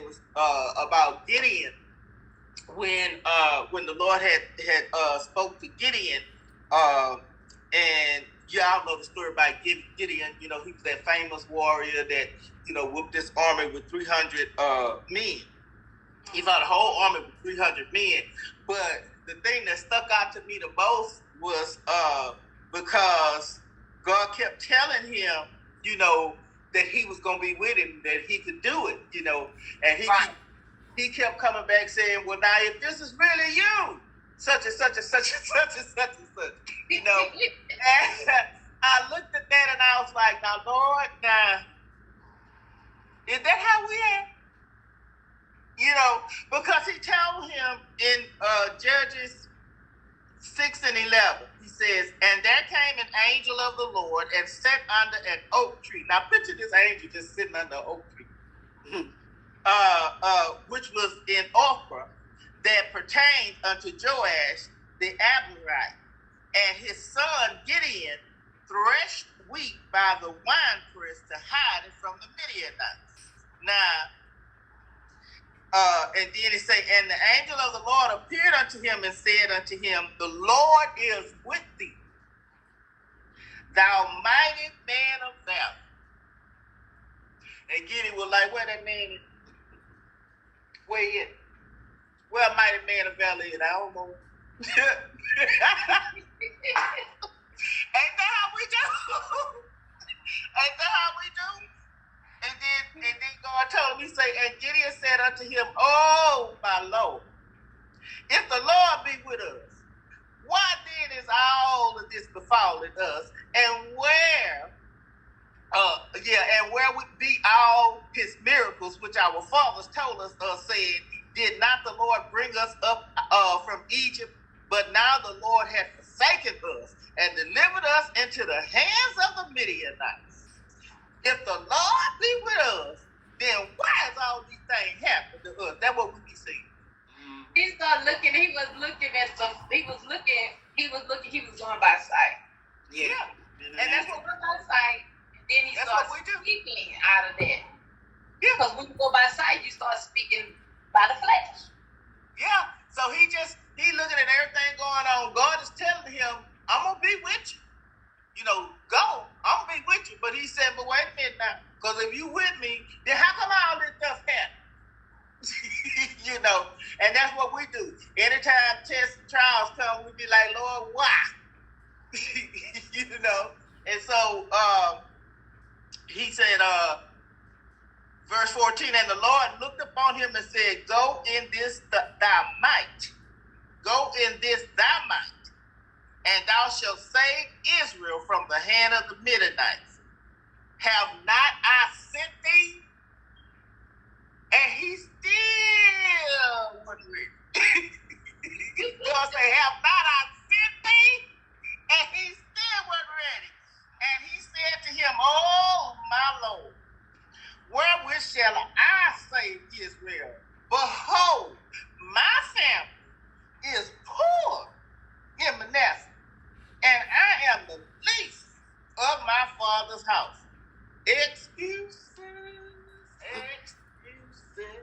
it was about Gideon when the Lord had spoke to Gideon, and y'all know the story about Gideon. You know, he was that famous warrior that whooped this army with 300 men. He fought a whole army with 300 men. But the thing that stuck out to me the most was because God kept telling him, that he was going to be with him, that he could do it, and he kept coming back saying, well, now, if this is really you, such and such and such and such and such and such, And I looked at that and I was like, now, Lord, is that how we act? Because he told him in Judges 6 and 11, he says, and there came an angel of the Lord and sat under an oak tree. Now picture this angel just sitting under an oak tree, which was in Ophrah, that pertained unto Joash the Abiezrite, and his son Gideon threshed wheat by the winepress to hide it from the Midianites. Now, and then it say, and the angel of the Lord appeared unto him and said unto him, the Lord is with thee, thou mighty man of valor. And Gideon was like, where that man is? Where he is? Where a mighty man of valor is? I don't know. Ain't that how we do? Ain't that how we do? And then God told him, he said, and Gideon said unto him, oh, my Lord, if the Lord be with us, why then is all of this befalling us? And where would be all his miracles, which our fathers told us, saying, did not the Lord bring us up from Egypt? But now the Lord hath forsaken us and delivered us into the hands of the Midianites. If the Lord be with us, then why is all these things happening to us? That's what we be seeing. He started looking. He was going by sight. Yeah. And that's what we're by sight. And then he starts speaking out of that. Yeah. Because when you go by sight, you start speaking by the flesh. Yeah. So he looking at everything going on. God is telling him, I'm gonna be with you. Go. I'm gonna be with you. But he said, but wait a minute now, because if you with me, then how come all this stuff happen? And that's what we do. Anytime tests and trials come, we be like, Lord, why? And so he said, verse 14, and the Lord looked upon him and said, go in this thy might. Go in this thy might, and thou shalt save Israel from the hand of the Midianites. Have not I sent thee? And he still wasn't ready. God say, have not I sent thee? And he still wasn't ready. And he said to him, oh, my Lord, wherewith shall I save Israel? Behold, my family is poor in Manasseh, and I am the least of my father's house. Excuses.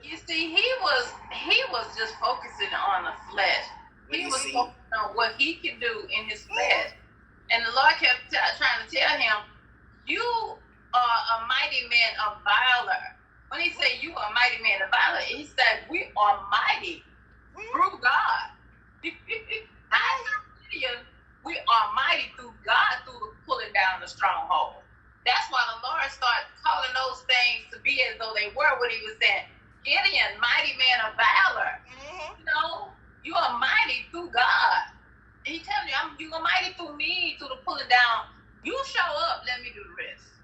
You see, he was just focusing on the flesh. He was focusing on what he can do in his flesh. And the Lord kept trying to tell him, you are a mighty man of valor. When he said you are a mighty man of valor, he said we are mighty through God. We are mighty through God, through pulling down the stronghold. That's why the Lord started calling those things to be as though they were what he was saying. Gideon, mighty man of valor. You are mighty through God. And he tells you, you are mighty through me, through the pulling down. You show up, let me do the rest.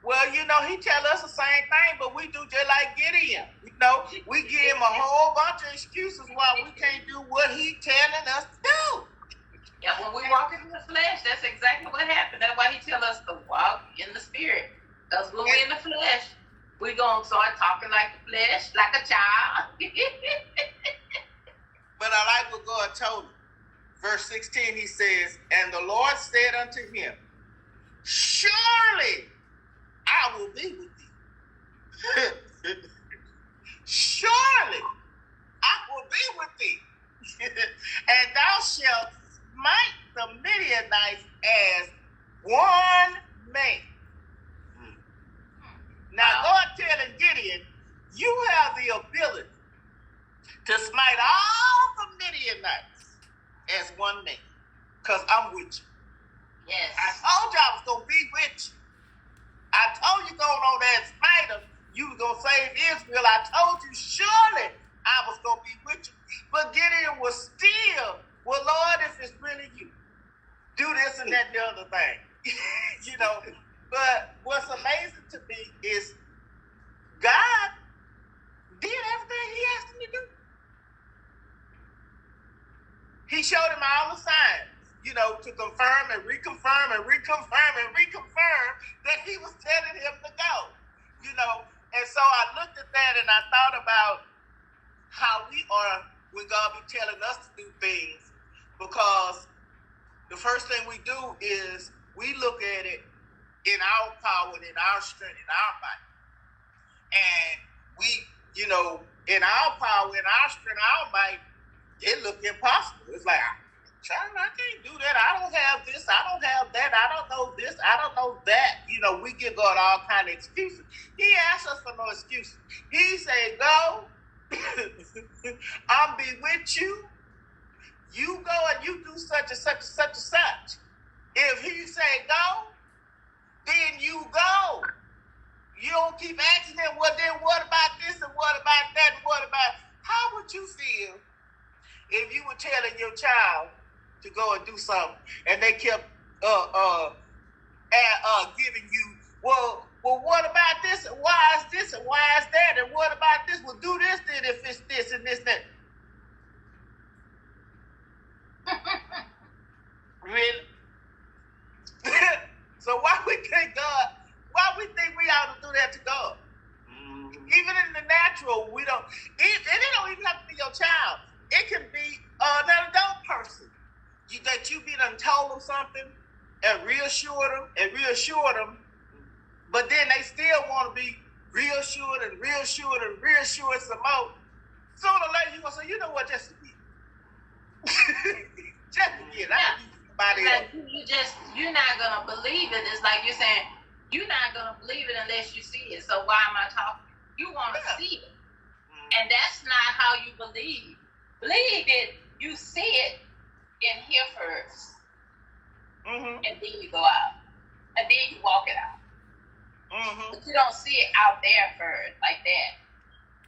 Well, he tell us the same thing, but we do just like Gideon. We give him a whole bunch of excuses why we can't do what he telling us to do. Yeah, when we walk in the flesh, that's exactly what happened. That's why he tell us to walk in the spirit. Because when we're in the flesh, we're going to start talking like the flesh, like a child. But I like what God told him. Verse 16, he says, and the Lord said unto him, surely I will be with thee. you have the ability to smite all the Midianites as one man, because I'm with you. Yes. I told you I was going to be with you. I told you going on there and smite them, you was going to save Israel. I told you surely I was going to be with you. But Gideon was still, well, Lord, if it's really you, do this and that and the other thing. You know, but what's amazing to me is God did everything he asked him to do. He showed him all the signs, you know, to confirm and reconfirm and reconfirm and reconfirm that he was telling him to go, you know. And so I looked at that and I thought about how we are when God be telling us to do things, because the first thing we do is we look at it in our power and in our strength, in our might. And we, you know, in our power, in our strength, our might, it look impossible. It's like, child, I can't do that. I don't have this. I don't have that. I don't know this. I don't know that. You know, we give God all kind of excuses. He asks us for no excuses. He said, go. I'll be with you. You go and you do such and such and such and such. If he say go, then you go. You don't keep asking him, well, then what about this and what about that and what about... How would you feel if you were telling your child to go and do something and they kept giving you, well, what about this and why is this and why is that and what about this? Well, do this then if it's this and this and that. Really? So why we think we ought to do that to God? Even in the natural, we don't. It don't even have to be your child. It can be an adult person that you be done told them something and reassured them, but then they still want to be reassured some more. Sooner or later you gonna say, you know what, just forget. Just forget. You're not gonna believe it. It's like you're saying, you're not gonna believe it unless you see it. So why am I talking? You want to see it, and that's not how you believe. Believe it, you see it and hear first, and then you go out, and then you walk it out. But you don't see it out there first like that.